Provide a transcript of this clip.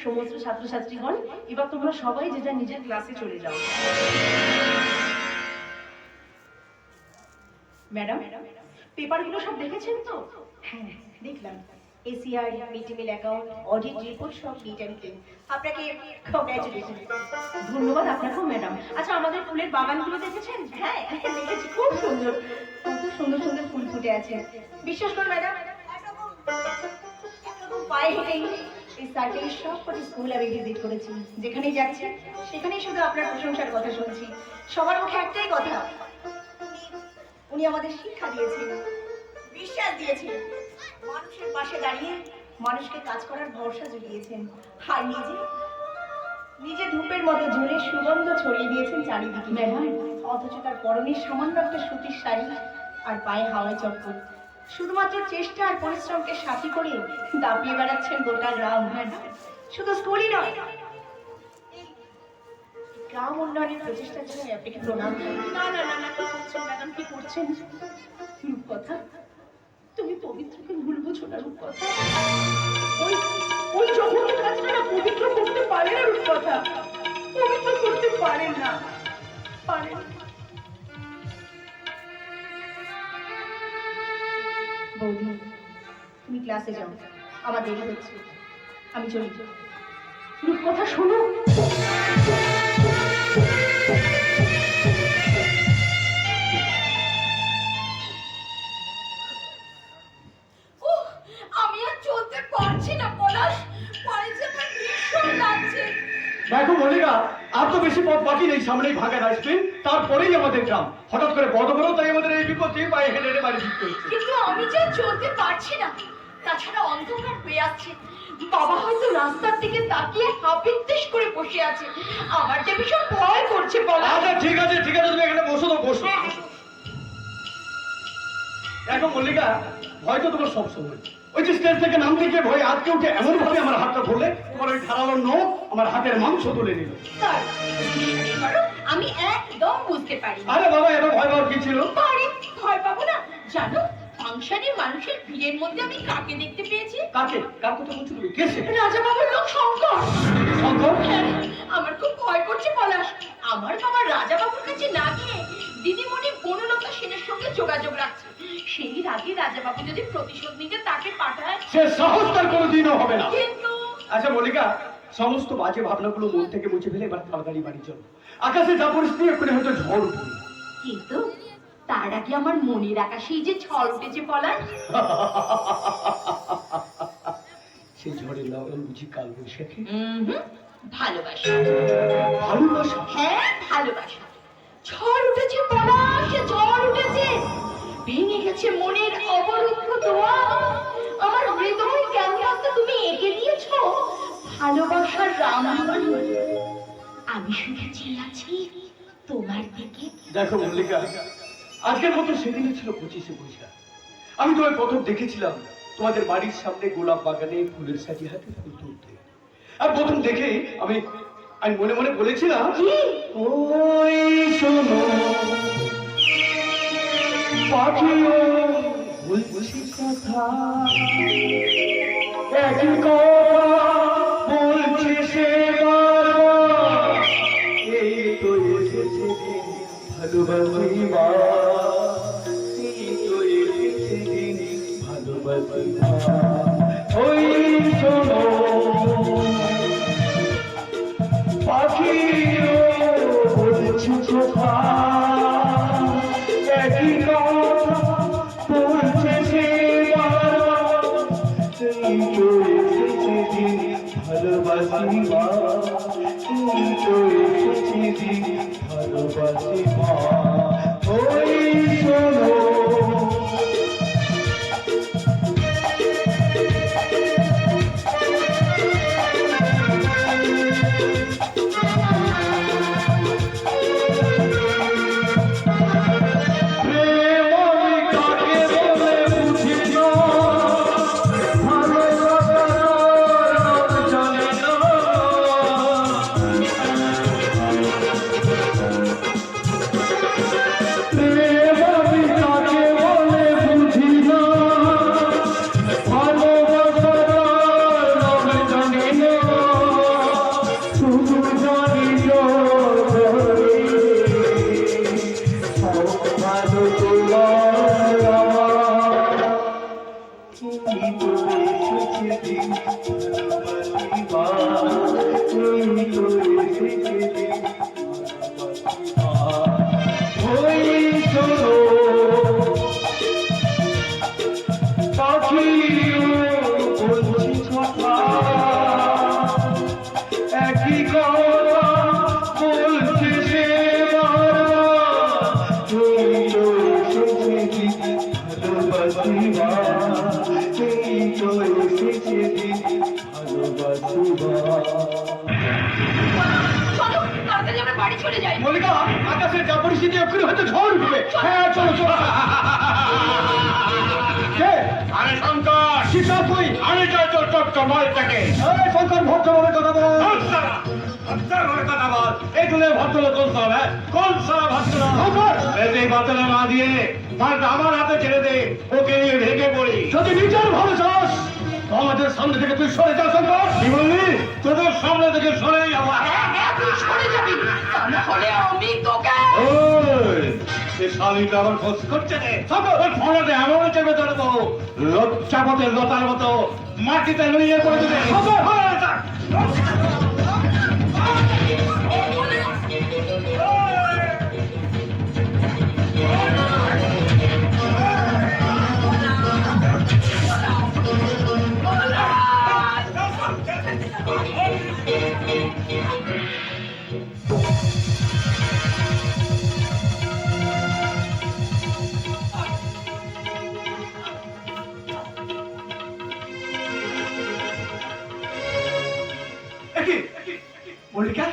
সমস্ত ছাত্রছাত্রীগণ, এবার তোমরা সবাই যে যার নিজের ক্লাসে চলে যাও। ম্যাডাম, পেপারগুলো সব দেখেছেন তো? হ্যাঁ দেখলাম, এসিআর, মিড মিল অ্যাকাউন্ট, অডিট রিপোর্ট সব নিট অ্যান্ড ক্লিন। আপনাকে কংগ্র্যাচুলেশন। ধন্যবাদ আপনাকেও ম্যাডাম। আচ্ছা, আমাদের ফুলের বাগানগুলো দেখেছেন? হ্যাঁ দেখেছি, খুব সুন্দর, কত সুন্দর সুন্দর ফুল ফুটে আছে। বিশ্বাস করুন ম্যাডাম, একরকম পায়ে হেঁটেই এই সার্কেলের সব কটি স্কুল আমি ভিজিট করেছি। যেখানেই যাচ্ছি সেখানেই শুধু আপনার প্রশংসার কথা শুনছি। সবার মুখে একটাই কথা, উনি আমাদের শিক্ষা দিয়েছেন, বিশ্বাস দিয়েছেন, মানুষের পাশে দাঁড়িয়ে মানুষকে কাজ করার ভরসা জুগিয়েছেন, আর নিজে ধূপের মতো ঝুলে সুগন্ধ ছড়িয়ে দিয়েছেন চারিদিকে ম্যাডাম। অথচ তার পরনে সামান্য একটা সুতির শাড়ি আর পায়ে হাওয়াই চপ্পল। শুধুমাত্র চেষ্টা আর পরিশ্রমকে সাথী করে দাপিয়ে বেড়াচ্ছেন গোটা গ্রাম। ম্যাডাম, শুধু স্কুলই নয়, গ্রাম উন্নয়নের প্রচেষ্টার জন্য আপনাকে প্রণাম। না না না না, কি করছেন ম্যাডাম, কি করছেন? রূপকথা, তুমি পবিত্রকে ভুল বুঝো না রূপকথা। ওই ওই জঘন্য কাজটা না পবিত্র করতে পারে না রূপকথা, পবিত্র করতে পারেন না, পারেন। বৌদি, তুমি ক্লাসে যাও, আমার দেরি হচ্ছে, আমি চলি। রূপকথা শোনো, আমি আর চলতে পারছি না পলাশ, পরে যে আমার ভীষণ লাগছে। দেখো মল্লিকা, আর তো বেশি পথ বাকি নেই, সামনেই ভাগা ডাস্টবিন, তারপরেই আমাদের গ্রাম। হঠাৎ করে বড় বড়, তাই আমাদের এই বিপত্তি পায়ে হেঁটে হেঁটে বাড়ি ফিরতে হচ্ছে। কিন্তু আমি যে চলতে পারছি না, তাছাড়া অন্ধকার হয়ে আছে। বাবা হয়তো রাস্তার দিকে তাকিয়ে হাপিত্তেশ করে বসে আছে, আমার যে ভীষণ ভয় করছে পলাশ। আচ্ছা ঠিক আছে ঠিক আছে, তুমি এখানে বসো তো, বসো। দেখো মল্লিকা, ভয় তো তোমার সবসময়। ওই যে স্টেজ থেকে নামতে গিয়ে ভয় আজকে উঠে এমন ভাবে আমার হাতটা ধরলে, তোমার ওই ধারালো নখ আমার হাতের মাংস তুলে নিল। স্যার, বিশ্বাস করো, আমি একদম বুঝতে পারি। আরে বাবা, এত ভয় পাওয়ার কি ছিল? আরে ভয় পাবো না, জানো ফাংশনে মানুষের ভিড়ের মধ্যে আমি কাকে দেখতে পেয়েছি? কাকে? কার কথা বলছো তুমি? কেসে? রাজা বাবুর লোক শঙ্কর। শঙ্কর? হ্যাঁ, আমার খুব ভয় করছে পলাশ। আমার বাবা রাজা বাবুর কাছে না গিয়ে দিদিমণি বনলতা সেনের সঙ্গে যোগাযোগ রাখছে। সেই আগে রাজা বাবু যদি প্রতিশোধ নিতে তাকে পাঠায়, সে সাহস তার কোনোদিনও হবে না। কিন্তু আচ্ছা মল্লিকা, সমস্ত বাজে ভাবনাগুলো মন থেকে মুছে ফেলে এবার তাড়াতাড়ি বাড়ি চলো। আকাশে যা পরিস্থিতি, এক্ষুনি হয়তো ঝড় উঠবে। কিন্তু তার আগে আমার মনের আকাশেই যে ঝড় উঠেছে পলাশ। সেই ঝড়ের নাম বুঝি কাল বৈশাখী? ভালোবাসা। ভালোবাসা? হ্যাঁ ভালোবাসা। ঝড় উঠেছে পলাশ, ঝড় উঠেছে, ভেঙে গেছে মনের অবরুদ্ধ দোয়ার। আমার হৃদয় ক্যানভাসে তুমি এঁকে দিয়েছো ভালোবাসার রামধনু। আমি শুধু চেয়ে আছি তোমার দিকে। দেখো মল্লিকা, আজকের মতো সেদিনই ছিল 25শে বৈশাখ। আমি তোমায় প্রথম দেখেছিলাম তোমাদের বাড়ির সামনে গোলাপ বাগানে ফুলের সাজি হাতে ফুল তুলতে। আর প্রথম দেখে আমি মনে মনে বলেছিলাম, ওই শোনো পাখিও বলছি কথা, একই কথা বলছে সে বারবার, এই তো এসেছে দিন ভালোবাসিবার, এই তো এসেছে দিন ভালোবাসিবার। ওই শোনো পাখিও বলছে কথা, একই কথা বলছে সে বারবার, এই তো এসেছে দিন ভালোবাসিবার, এই তো এসেছে দিন ভালোবাসিবার। ওই শোনো এই তো এসেছে দিন ভালোবাসিবার, এই তো এসেছে দিন ভালোবাসিবার। ওই চলো পাখিও বলছি কথা, একই কথা বলছে সে বারবার। এই তো এসেছে দিন ভালোবাসিবার, এই তো এসেছে দিন ভালোবাসিবার। চলো তাড়াতাড়ি আমরা বাড়ি চলে যাই। মল্লিকা, আকাশের যা পরিস্থিতি এক্ষুনি হয়তো ঝড় উঠবে। হ্যাঁ চলো চলো। কে? আরে শঙ্কর, শিশা তুই? আমি তো তোর চট্টমালটাকে এই শঙ্কর, ভদ্রভাবে কথা বল। কথা বল। এগুলো ভদ্রলোক কোন সব, হ্যাঁ? কোন সব ভদ্রলোক? শঙ্কর! এই বাতলা না দিয়ে মালটা আমার হাতে ছেড়ে দে, ওকে নিয়ে ভেঙে পড়ি। যদি নিজের ভালো চাস তো আমাদের সামনে থেকে তুই সরে যা শঙ্কর। কি বললি? তোদের সামনে থেকে সরে যাবো। হ্যাঁ হ্যাঁ তুই সরে যাবি, তা না হলে আমি তোকে। ওই, এ শালিটা আমার খোঁজ করছে রে। ওর ফোনাতে এমন চেপে ধরবো, লচ্চাপথের লতার মতো মাটিতে লইয়ে পড়ে দেবে। শঙ্কর! মল্লিকা,